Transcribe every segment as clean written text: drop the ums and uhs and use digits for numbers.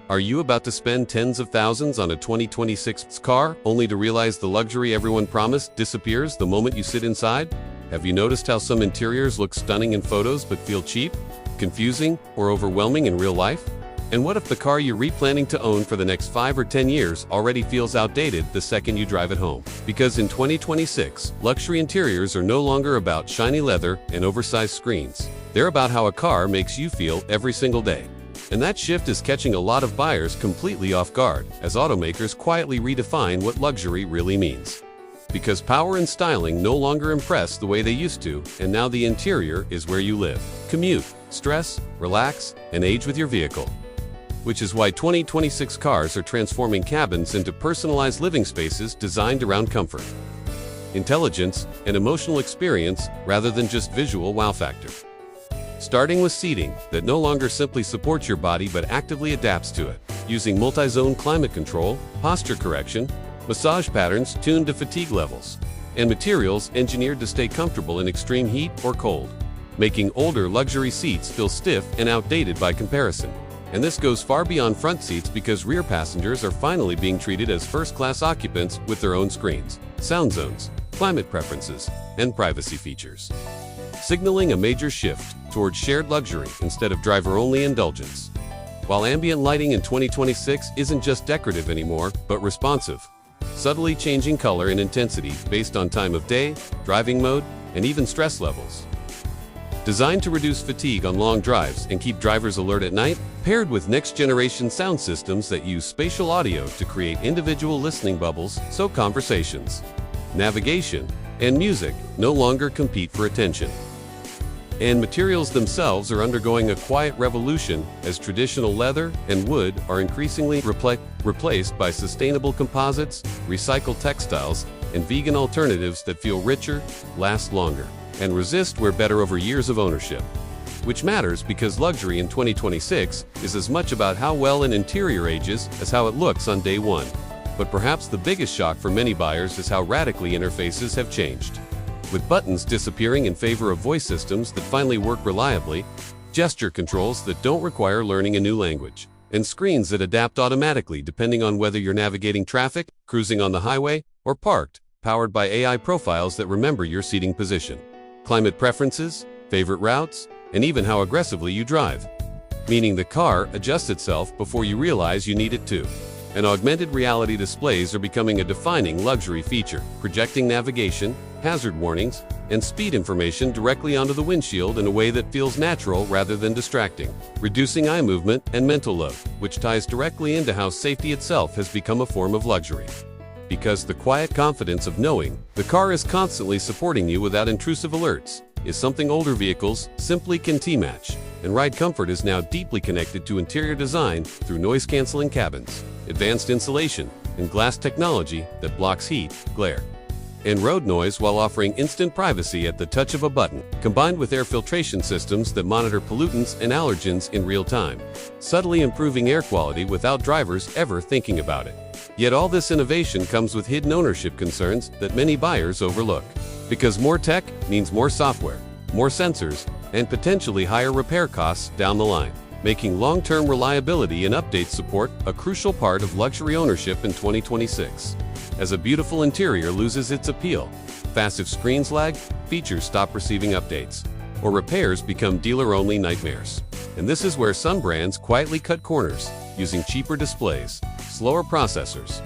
Are you about to spend tens of thousands on a 2026 car, only to realize the luxury everyone promised disappears the moment you sit inside? Have you noticed how some interiors look stunning in photos but feel cheap, confusing, or overwhelming in real life? And what if the car you're planning to own for the next 5 or 10 years already feels outdated the second you drive it home? Because in 2026, luxury interiors are no longer about shiny leather and oversized screens. They're about how a car makes you feel every single day. And that shift is catching a lot of buyers completely off guard, as automakers quietly redefine what luxury really means. Because power and styling no longer impress the way they used to, and now the interior is where you live, commute, stress, relax, and age with your vehicle. Which is why 2026 cars are transforming cabins into personalized living spaces designed around comfort, intelligence, and emotional experience rather than just visual wow factor. Starting with seating that no longer simply supports your body but actively adapts to it, using multi-zone climate control, posture correction, massage patterns tuned to fatigue levels, and materials engineered to stay comfortable in extreme heat or cold, making older luxury seats feel stiff and outdated by comparison. And this goes far beyond front seats because rear passengers are finally being treated as first-class occupants with their own screens, sound zones, climate preferences, and privacy features, signaling a major shift towards shared luxury instead of driver-only indulgence. While ambient lighting in 2026 isn't just decorative anymore, but responsive, subtly changing color and intensity based on time of day, driving mode, and even stress levels. Designed to reduce fatigue on long drives and keep drivers alert at night, paired with next-generation sound systems that use spatial audio to create individual listening bubbles so conversations, navigation, and music no longer compete for attention. And materials themselves are undergoing a quiet revolution as traditional leather and wood are increasingly replaced by sustainable composites, recycled textiles, and vegan alternatives that feel richer, last longer, and resist wear better over years of ownership. Which matters because luxury in 2026 is as much about how well an interior ages as how it looks on day one. But perhaps the biggest shock for many buyers is how radically interfaces have changed. With buttons disappearing in favor of voice systems that finally work reliably, gesture controls that don't require learning a new language, and screens that adapt automatically depending on whether you're navigating traffic, cruising on the highway, or parked, powered by AI profiles that remember your seating position, climate preferences, favorite routes, and even how aggressively you drive. Meaning the car adjusts itself before you realize you need it to. And augmented reality displays are becoming a defining luxury feature, projecting navigation, hazard warnings, and speed information directly onto the windshield in a way that feels natural rather than distracting, reducing eye movement and mental load, which ties directly into how safety itself has become a form of luxury. Because the quiet confidence of knowing the car is constantly supporting you without intrusive alerts is something older vehicles simply can't match, and ride comfort is now deeply connected to interior design through noise-canceling cabins, advanced insulation, and glass technology that blocks heat, glare, and road noise while offering instant privacy at the touch of a button, combined with air filtration systems that monitor pollutants and allergens in real time, subtly improving air quality without drivers ever thinking about it. Yet all this innovation comes with hidden ownership concerns that many buyers overlook. Because more tech means more software, more sensors, and potentially higher repair costs down the line, making long-term reliability and update support a crucial part of luxury ownership in 2026. As a beautiful interior loses its appeal, passive screens lag, features stop receiving updates, or repairs become dealer-only nightmares. And this is where some brands quietly cut corners, using cheaper displays, slower processors,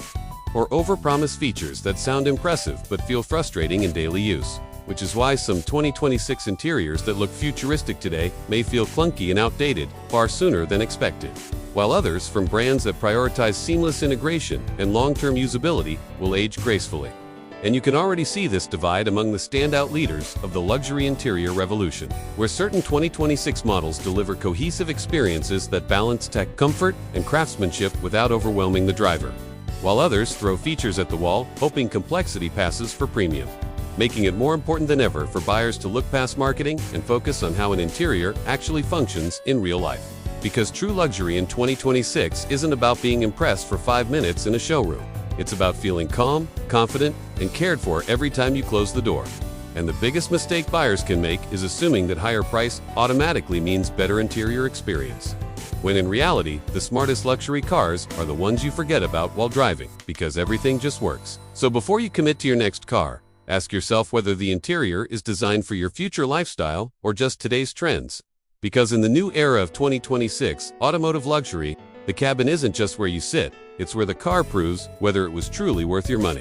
or overpromise features that sound impressive but feel frustrating in daily use. Which is why some 2026 interiors that look futuristic today may feel clunky and outdated far sooner than expected, while others from brands that prioritize seamless integration and long-term usability will age gracefully. And you can already see this divide among the standout leaders of the luxury interior revolution, where certain 2026 models deliver cohesive experiences that balance tech comfort and craftsmanship without overwhelming the driver, while others throw features at the wall, hoping complexity passes for premium, making it more important than ever for buyers to look past marketing and focus on how an interior actually functions in real life. Because true luxury in 2026 isn't about being impressed for 5 minutes in a showroom. It's about feeling calm, confident, and cared for every time you close the door. And the biggest mistake buyers can make is assuming that higher price automatically means better interior experience. when in reality, the smartest luxury cars are the ones you forget about while driving, because everything just works. So before you commit to your next car, ask yourself whether the interior is designed for your future lifestyle or just today's trends. Because in the new era of 2026 automotive luxury, the cabin isn't just where you sit, it's where the car proves whether it was truly worth your money.